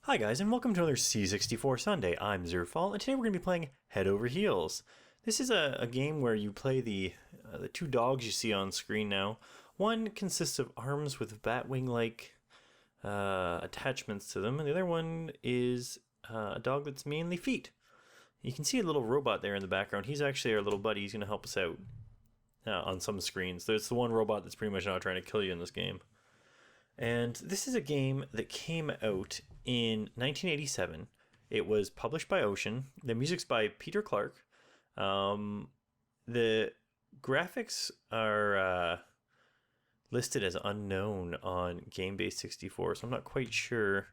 Hi guys, and welcome to another C64 Sunday. I'm Zerfall, and today we're going to be playing Head Over Heels. This is a game where you play the two dogs you see on screen now. One consists of arms with batwing-like attachments to them, and the other one is a dog that's mainly feet. You can see a little robot there in the background. He's actually our little buddy. He's going to help us out on some screens. There's the one robot that's pretty much not trying to kill you in this game. And this is a game that came out in 1987. It was published by Ocean. The music's by Peter Clarke. The graphics are listed as unknown on GameBase 64, so I'm not quite sure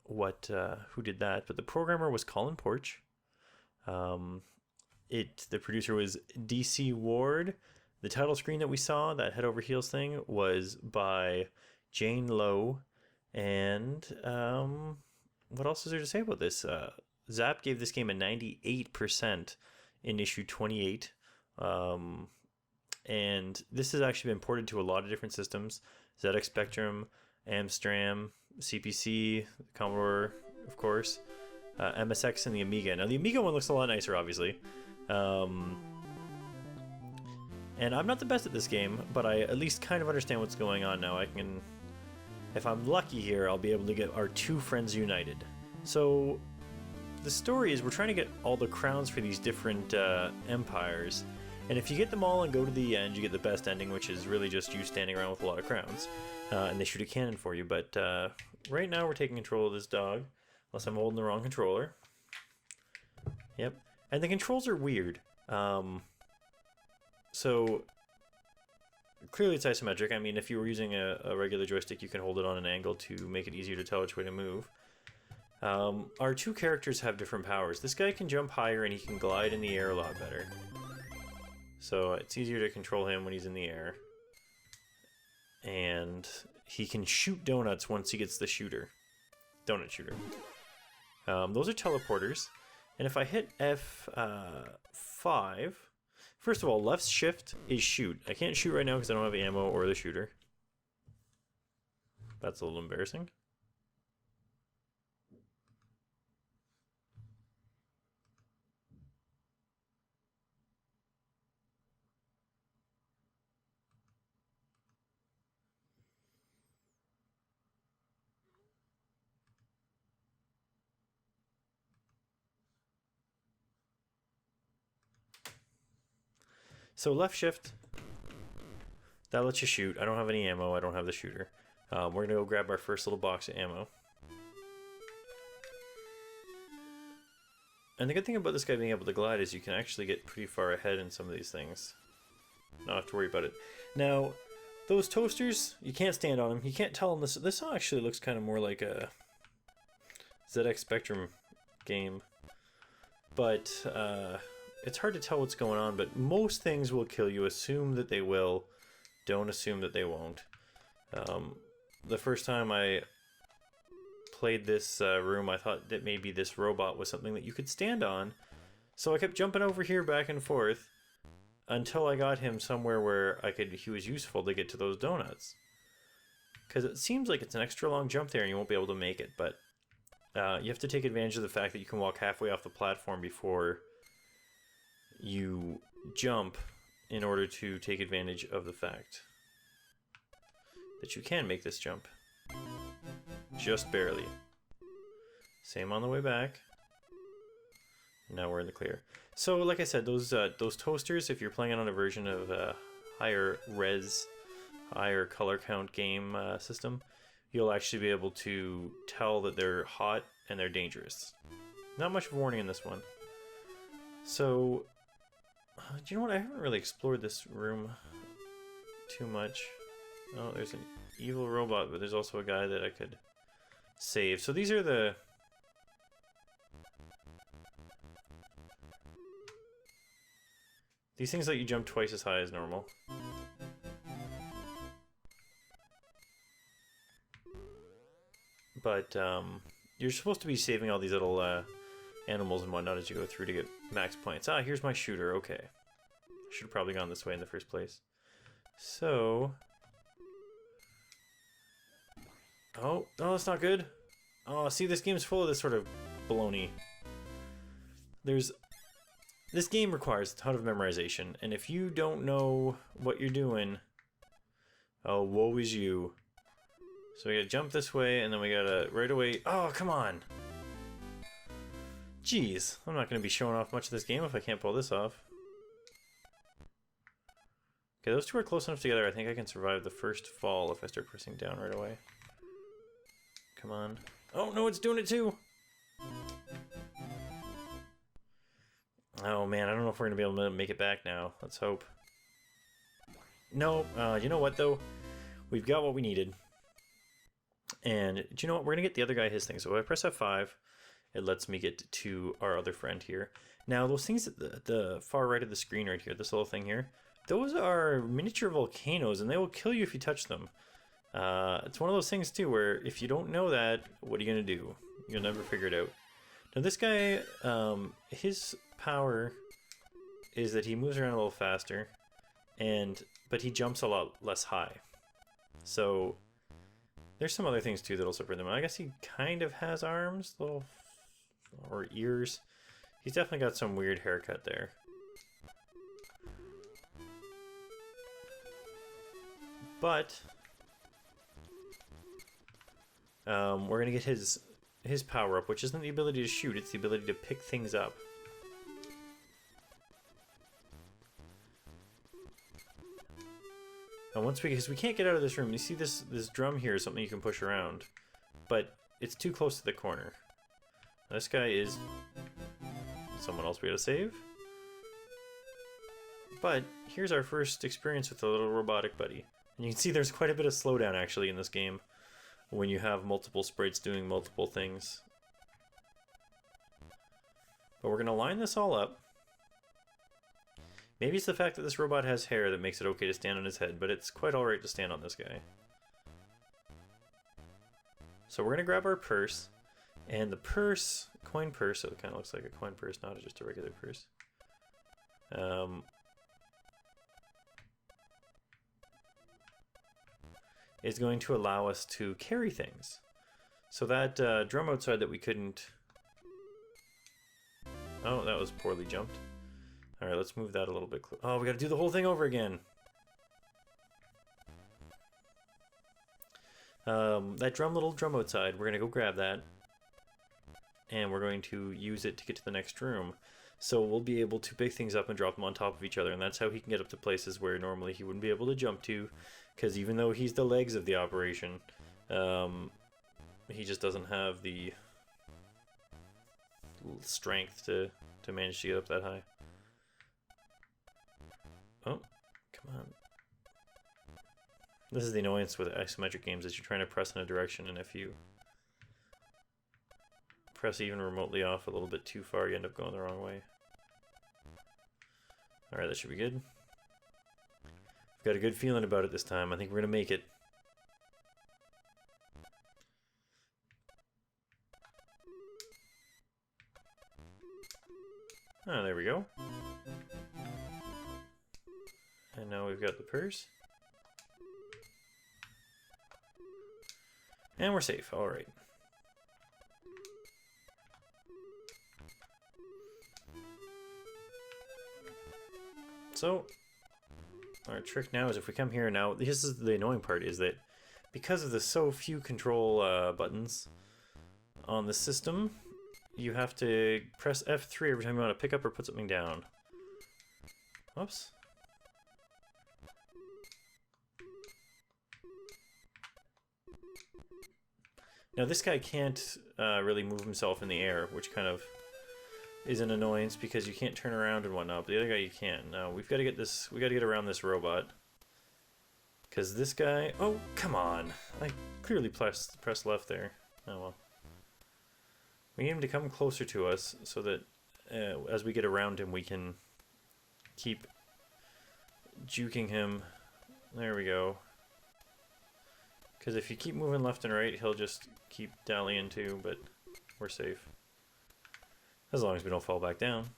who did that. But the programmer was Colin Porch. The producer was DC Ward. The title screen that we saw, that Head Over Heels thing, was by Jane Lowe. And what else is there to say about this? Zap gave this game a 98% in issue 28. And this has actually been ported to a lot of different systems. ZX Spectrum, Amstram, CPC, Commodore, of course, MSX, and the Amiga. Now, the Amiga one looks a lot nicer, obviously. And I'm not the best at this game, but I at least kind of understand what's going on now. If I'm lucky here, I'll be able to get our two friends united. So, the story is we're trying to get all the crowns for these different empires. And if you get them all and go to the end, you get the best ending, which is really just you standing around with a lot of crowns. And they shoot a cannon for you. But right now we're taking control of this dog, unless I'm holding the wrong controller. Yep. And the controls are weird. So, clearly it's isometric. I mean, if you were using a regular joystick, you can hold it on an angle to make it easier to tell which way to move. Our two characters have different powers. This guy can jump higher and he can glide in the air a lot better. So, it's easier to control him when he's in the air. And he can shoot donuts once he gets the shooter. Donut shooter. Those are teleporters. And if I hit F5... First of all, left shift is shoot. I can't shoot right now because I don't have ammo or the shooter. That's a little embarrassing. So left shift, that lets you shoot. I don't have any ammo, I don't have the shooter. We're going to go grab our first little box of ammo. And the good thing about this guy being able to glide is you can actually get pretty far ahead in some of these things. Not have to worry about it. Now, those toasters, you can't stand on them. You can't tell them this. This actually looks kind of more like a ZX Spectrum game. But, it's hard to tell what's going on, but most things will kill you. Assume that they will. Don't assume that they won't. The first time I played this room, I thought that maybe this robot was something that you could stand on. So I kept jumping over here back and forth until I got him somewhere where he was useful to get to those donuts. Because it seems like it's an extra long jump there and you won't be able to make it, but you have to take advantage of the fact that you can walk halfway off the platform before you jump in order to take advantage of the fact that you can make this jump. Just barely. Same on the way back. Now we're in the clear. So like I said, those toasters, if you're playing on a version of higher res, higher color count game system, you'll actually be able to tell that they're hot and they're dangerous. Not much warning in this one. So, do you know what? I haven't really explored this room too much. Oh, there's an evil robot, but there's also a guy that I could save. So these are these things let you jump twice as high as normal. But you're supposed to be saving all these little animals and whatnot as you go through to get max points. Ah, here's my shooter. Okay. Should have probably gone this way in the first place. So... Oh, no, that's not good. Oh, see, this game's full of this sort of baloney. This game requires a ton of memorization, and if you don't know what you're doing, oh, woe is you. So we gotta jump this way, and then we gotta right away. Oh, come on! Jeez, I'm not gonna be showing off much of this game if I can't pull this off. Okay, those two are close enough together. I think I can survive the first fall if I start pressing down right away. Come on. Oh, no, it's doing it too! Oh man, I don't know if we're gonna be able to make it back now. Let's hope. No, you know what though? We've got what we needed. And do you know what? We're gonna get the other guy his thing. So if I press F5, it lets me get to our other friend here. Now those things at the far right of the screen right here, this little thing here, those are miniature volcanoes and they will kill you if you touch them. It's one of those things too where if you don't know that, what are you gonna do? You'll never figure it out. Now this guy, his power is that he moves around a little faster, but he jumps a lot less high. So there's some other things too that'll separate them. I guess he kind of has arms, or ears. He's definitely got some weird haircut there. But we're gonna get his power up, which isn't the ability to shoot, it's the ability to pick things up. And because we can't get out of this room, you see this drum here is something you can push around, but it's too close to the corner. Now, this guy is someone else we gotta save. But here's our first experience with the little robotic buddy. And you can see there's quite a bit of slowdown actually in this game when you have multiple sprites doing multiple things. But we're gonna line this all up. Maybe it's the fact that this robot has hair that makes it okay to stand on his head, but it's quite alright to stand on this guy. So we're gonna grab our purse, and the purse, coin purse, so it kind of looks like a coin purse, not just a regular purse. Is going to allow us to carry things. So that drum outside that we couldn't... Oh, that was poorly jumped. Alright, let's move that a little bit closer. Oh, we gotta do the whole thing over again. That little drum outside, we're gonna go grab that. And we're going to use it to get to the next room. So we'll be able to pick things up and drop them on top of each other, and that's how he can get up to places where normally he wouldn't be able to jump to, because even though he's the legs of the operation, he just doesn't have the strength to manage to get up that high. Oh, come on. This is the annoyance with isometric games, is you're trying to press in a direction, and if you press even remotely off a little bit too far, you end up going the wrong way. Alright, that should be good. I've got a good feeling about it this time. I think we're going to make it. Oh, there we go. And now we've got the purse. And we're safe, alright. So, our trick now is if we come here now, this is the annoying part, is that because of the so few control buttons on the system, you have to press F3 every time you want to pick up or put something down. Whoops. Now this guy can't really move himself in the air, which kind of is an annoyance because you can't turn around and whatnot, but the other guy you can. Now we've got to get this, we got to get around this robot. Because this guy, oh come on, I clearly pressed left there. Oh well. We need him to come closer to us so that as we get around him we can keep juking him. There we go. Because if you keep moving left and right, he'll just keep dallying too, but we're safe. As long as we don't fall back down.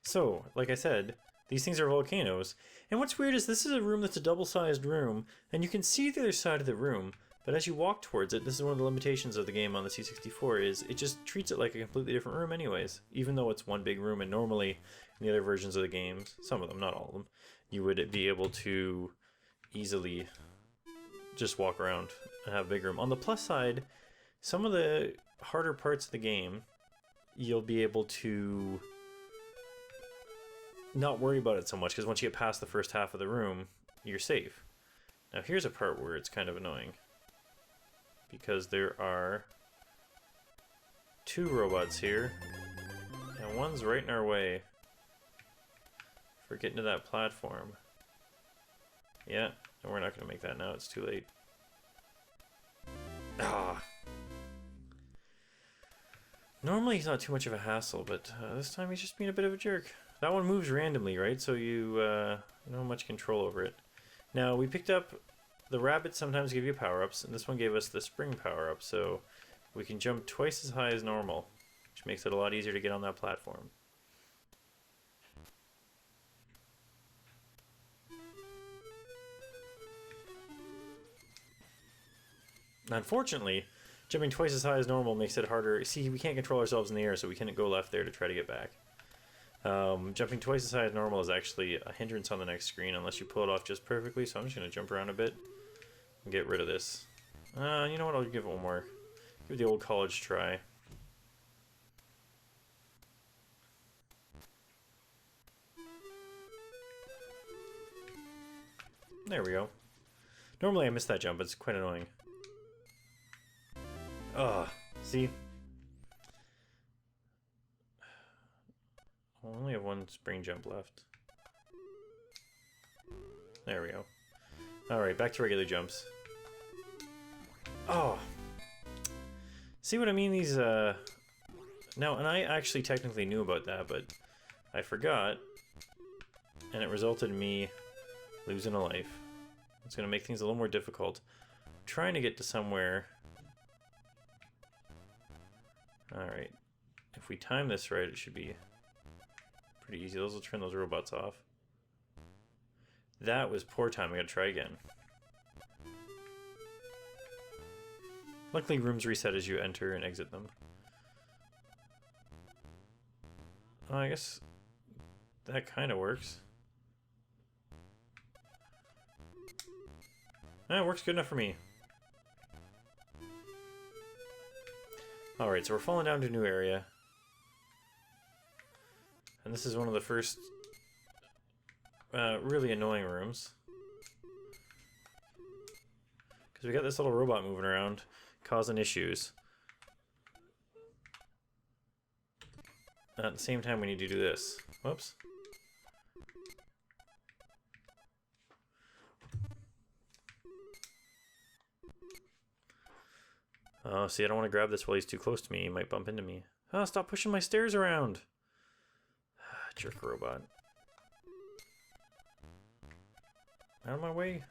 So, like I said, These things are volcanoes. And what's weird is this is a room that's a double-sized room, and you can see the other side of the room, but as you walk towards it, this is one of the limitations of the game on the C64, is it just treats it like a completely different room anyways, even though it's one big room, and normally in the other versions of the games, some of them, not all of them, you would be able to easily just walk around and have a big room. On the plus side, some of the harder parts of the game, you'll be able to not worry about it so much, because once you get past the first half of the room, you're safe. Now here's a part where it's kind of annoying, because there are 2 robots here, and one's right in our way for getting to that platform. Yeah, and we're not going to make that now, it's too late. Ah. Normally he's not too much of a hassle, but this time he's just being a bit of a jerk. That one moves randomly, right? So you don't have much control over it. Now, we picked up... The rabbits sometimes give you power-ups, and this one gave us the spring power-up, so we can jump twice as high as normal, which makes it a lot easier to get on that platform. Unfortunately, jumping twice as high as normal makes it harder. See, we can't control ourselves in the air, so we can't go left there to try to get back. Jumping twice as high as normal is actually a hindrance on the next screen unless you pull it off just perfectly, so I'm just going to jump around a bit and get rid of this. You know what, I'll give it one more. Give the old college try. There we go. Normally I miss that jump, it's quite annoying. Ugh, see? I only have one spring jump left. There we go. Alright, back to regular jumps. Oh! See what I mean? These, Now, and I actually technically knew about that, but I forgot, and it resulted in me losing a life. It's going to make things a little more difficult. I'm trying to get to somewhere... Alright. If we time this right, it should be pretty easy. Those will turn those robots off. That was poor time. I gotta try again. Luckily, rooms reset as you enter and exit them. Oh, I guess that kind of works. It works good enough for me. Alright, so we're falling down to a new area. And this is one of the first really annoying rooms. Because we got this little robot moving around, causing issues. At the same time, we need to do this. Whoops. Oh, see, I don't want to grab this while he's too close to me. He might bump into me. Oh, stop pushing my stairs around. Jerk robot. Out of my way.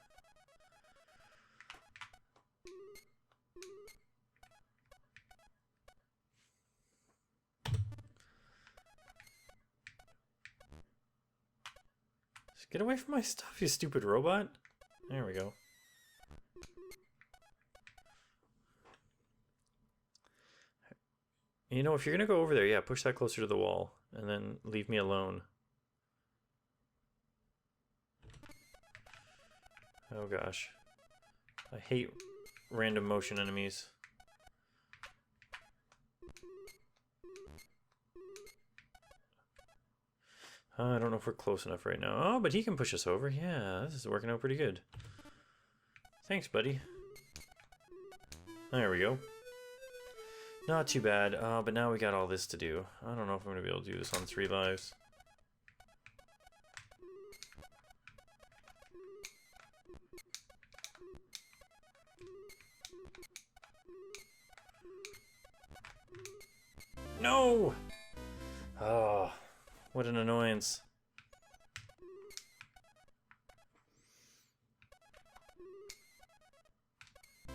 Just get away from my stuff, you stupid robot. There we go. You know, if you're gonna go over there, yeah, push that closer to the wall, and then leave me alone. Oh gosh. I hate random motion enemies. I don't know if we're close enough right now. Oh, but he can push us over. Yeah, this is working out pretty good. Thanks, buddy. There we go. Not too bad, but now we got all this to do. I don't know if I'm going to be able to do this on 3 lives. No! Oh, what an annoyance.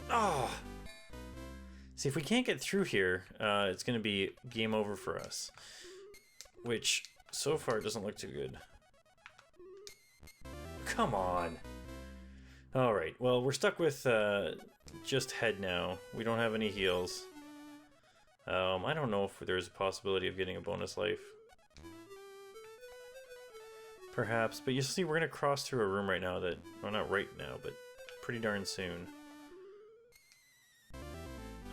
Oh! See, if we can't get through here, it's going to be game over for us. Which, so far, doesn't look too good. come on. Alright, well, we're stuck with just head now. We don't have any heals. I don't know if there's a possibility of getting a bonus life. Perhaps, but you see, we're going to cross through a room right now that, well, not right now, but pretty darn soon.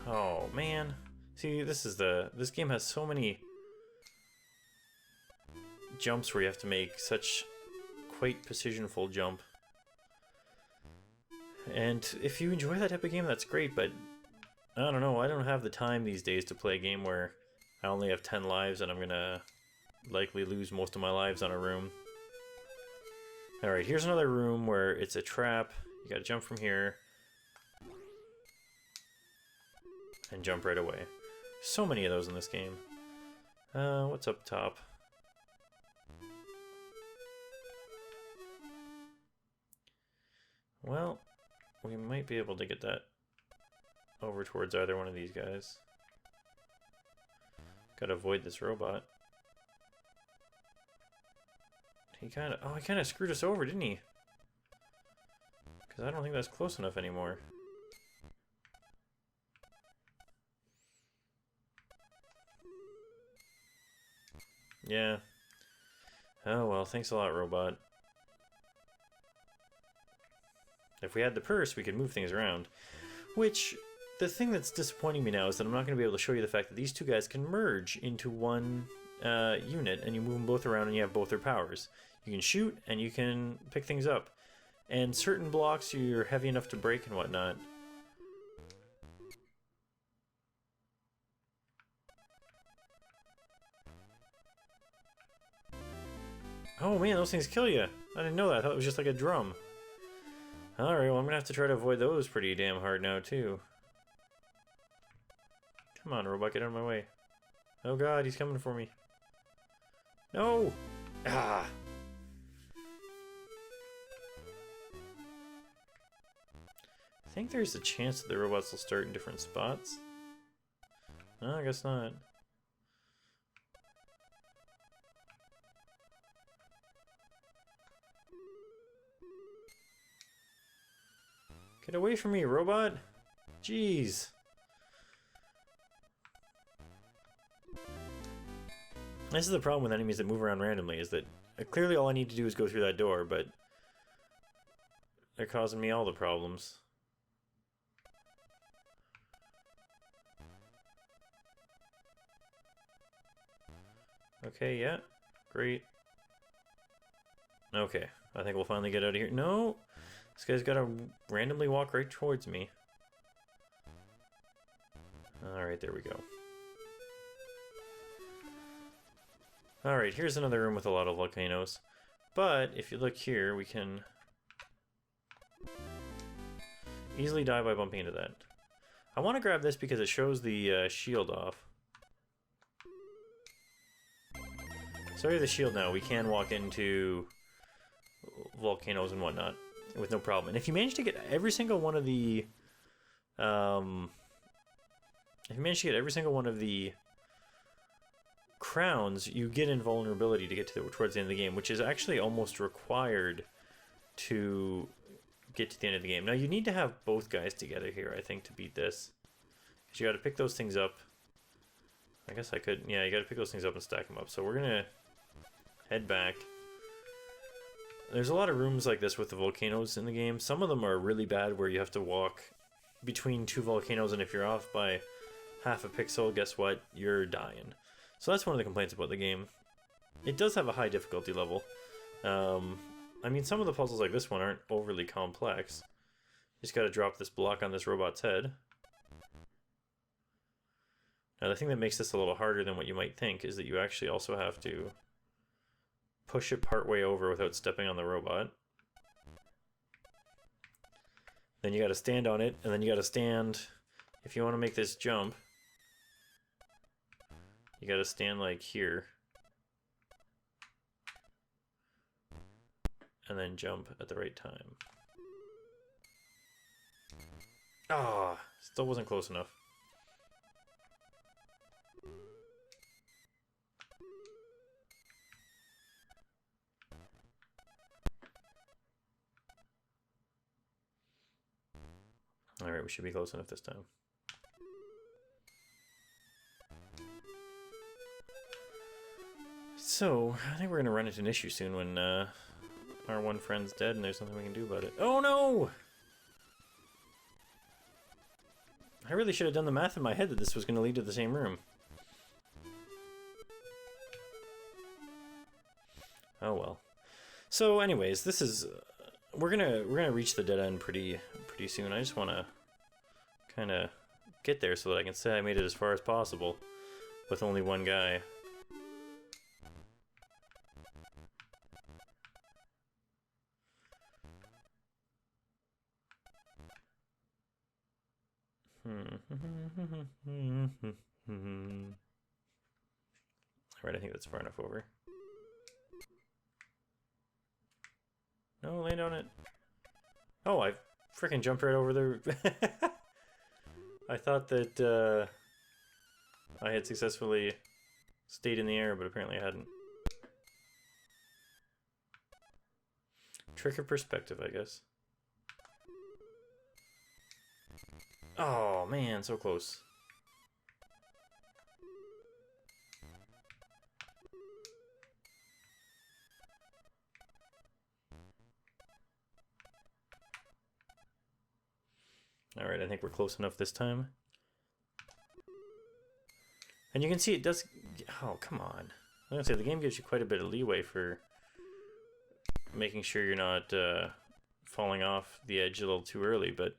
Oh, man. See, this game has so many jumps where you have to make such quite precisionful jump. And if you enjoy that type of game, that's great, but I don't know, I don't have the time these days to play a game where I only have 10 lives and I'm gonna likely lose most of my lives on a room. Alright, here's another room where it's a trap. You gotta jump from here. And jump right away. So many of those in this game. What's up top? Well, we might be able to get that over towards either one of these guys. Gotta avoid this robot. He kind of screwed us over, didn't he? Because I don't think that's close enough anymore. Yeah. Oh well, thanks a lot, robot. If we had the purse, we could move things around. Which, the thing that's disappointing me now is that I'm not going to be able to show you the fact that these two guys can merge into one unit, and you move them both around and you have both their powers. You can shoot, and you can pick things up. And certain blocks you're heavy enough to break and whatnot. Oh man, those things kill you! I didn't know that. I thought it was just like a drum. Alright, well I'm gonna have to try to avoid those pretty damn hard now too. Come on, robot, get out of my way. Oh god, he's coming for me. No! Ah! I think there's a chance that the robots will start in different spots. No, I guess not. Get away from me, robot! Jeez! This is the problem with enemies that move around randomly, is that clearly all I need to do is go through that door, but they're causing me all the problems. Okay, yeah. Great. Okay, I think we'll finally get out of here. No! This guy's gotta randomly walk right towards me. Alright, there we go. Alright, here's another room with a lot of volcanoes. But, if you look here, we can easily die by bumping into that. I want to grab this because it shows the shield off. So we have the shield now. We can walk into volcanoes and whatnot with no problem. And if you manage to get every single one of the crowns, you get invulnerability to get to towards the end of the game, which is actually almost required to get to the end of the game. Now you need to have both guys together here, I think, to beat this. Because you got to pick those things up. I guess I could, yeah, you got to pick those things up and stack them up. So we're gonna head back. There's a lot of rooms like this with the volcanoes in the game. Some of them are really bad where you have to walk between two volcanoes, and if you're off by half a pixel, guess what? You're dying. So that's one of the complaints about the game. It does have a high difficulty level. I mean, some of the puzzles like this one aren't overly complex. You just gotta drop this block on this robot's head. Now the thing that makes this a little harder than what you might think is that you actually also have to push it partway over without stepping on the robot. Then you gotta stand on it, and then you gotta stand, if you want to make this jump, you gotta stand like here. And then jump at the right time. Ah, still wasn't close enough. Alright, we should be close enough this time. So, I think we're gonna run into an issue soon when our one friend's dead and there's nothing we can do about it. Oh no! I really should have done the math in my head that this was gonna lead to the same room. Oh well. So anyways, this is we're gonna reach the dead end pretty soon. I just wanna kinda get there so that I can say I made it as far as possible with only one guy. Alright, I think that's far enough over. No, land on it. Oh, I freaking jumped right over the... I thought that I had successfully stayed in the air, but apparently I hadn't. Trick of perspective, I guess. Oh, man, so close. Alright, I think we're close enough this time. And you can see it does... Oh, come on. I'm gonna say the game gives you quite a bit of leeway for making sure you're not falling off the edge a little too early, but...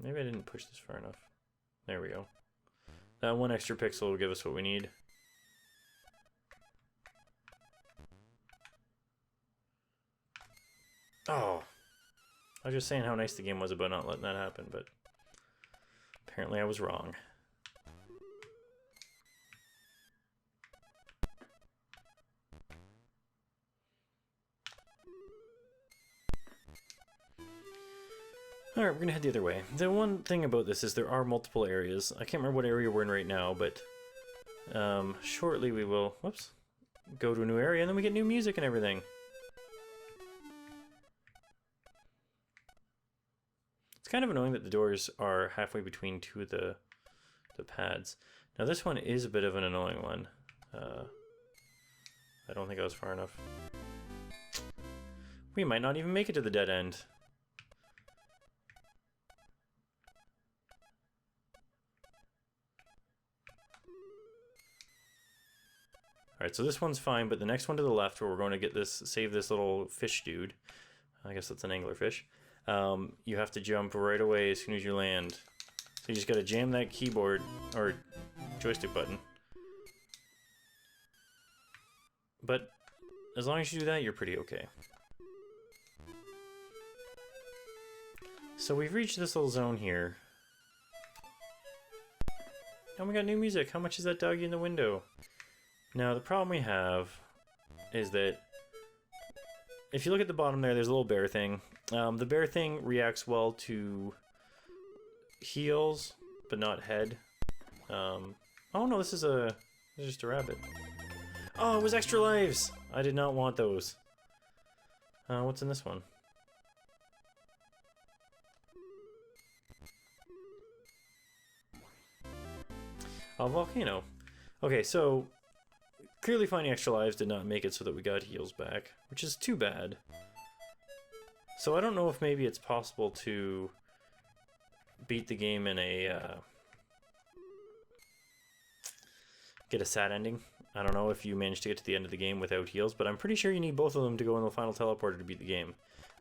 Maybe I didn't push this far enough. There we go. That one extra pixel will give us what we need. Oh! I was just saying how nice the game was about not letting that happen, but apparently I was wrong. Alright, we're gonna head the other way. The one thing about this is there are multiple areas. I can't remember what area we're in right now, but shortly we will, whoops, go to a new area and then we get new music and everything. It's kind of annoying that the doors are halfway between two of the pads. Now this one is a bit of an annoying one. I don't think I was far enough. We might not even make it to the dead end. Alright, so this one's fine, but the next one to the left where we're going to get this, save this little fish dude, I guess that's an anglerfish, you have to jump right away as soon as you land. So you just gotta jam that keyboard, or joystick button. But as long as you do that, you're pretty okay. So we've reached this little zone here. And we got new music. How much is that doggy in the window? Now, the problem we have is that if you look at the bottom there, there's a little bear thing. The bear thing reacts well to heels, but not head. Oh no, this is just a rabbit. Oh, it was extra lives! I did not want those. What's in this one? A volcano. Okay, so clearly finding extra lives did not make it so that we got heals back, which is too bad. So I don't know if maybe it's possible to beat the game in a get a sad ending. I don't know if you managed to get to the end of the game without heals, but I'm pretty sure you need both of them to go in the final teleporter to beat the game.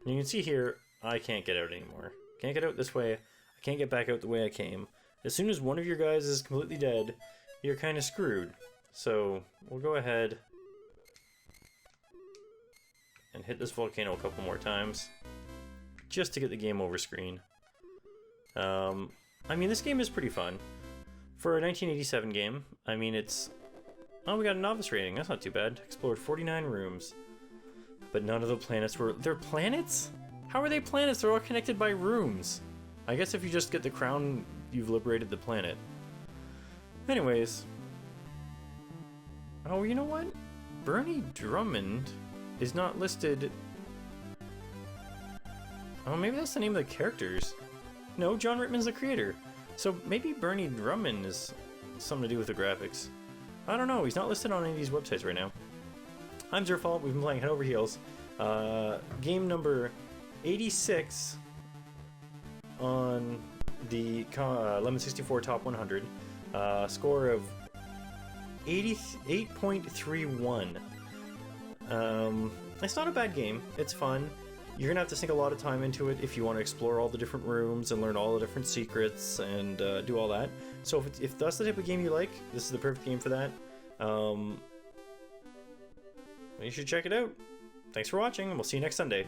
And you can see here, I can't get out anymore. Can't get out this way. I can't get back out the way I came. As soon as one of your guys is completely dead, you're kind of screwed. So we'll go ahead and hit this volcano a couple more times just to get the game over screen. I mean, this game is pretty fun. For a 1987 game, I mean, it's... Oh, we got a novice rating. That's not too bad. Explored 49 rooms. But none of the planets were... They're planets? How are they planets? They're all connected by rooms. I guess if you just get the crown, you've liberated the planet. Anyways. Oh, you know what? Bernie Drummond is not listed Oh, maybe that's the name of the characters. No, Jon Ritman's the creator. So maybe Bernie Drummond is something to do with the graphics. I don't know, he's not listed on any of these websites right now. I'm Zerfall, we've been playing Head Over Heels. Game number 86 on the Lemon 64 Top 100. Score of 88.31. It's not a bad game, it's fun. You're gonna have to sink a lot of time into it if you want to explore all the different rooms and learn all the different secrets and do all that. So if that's the type of game you like, this is the perfect game for that. You should check it out. Thanks for watching, and we'll see you next Sunday.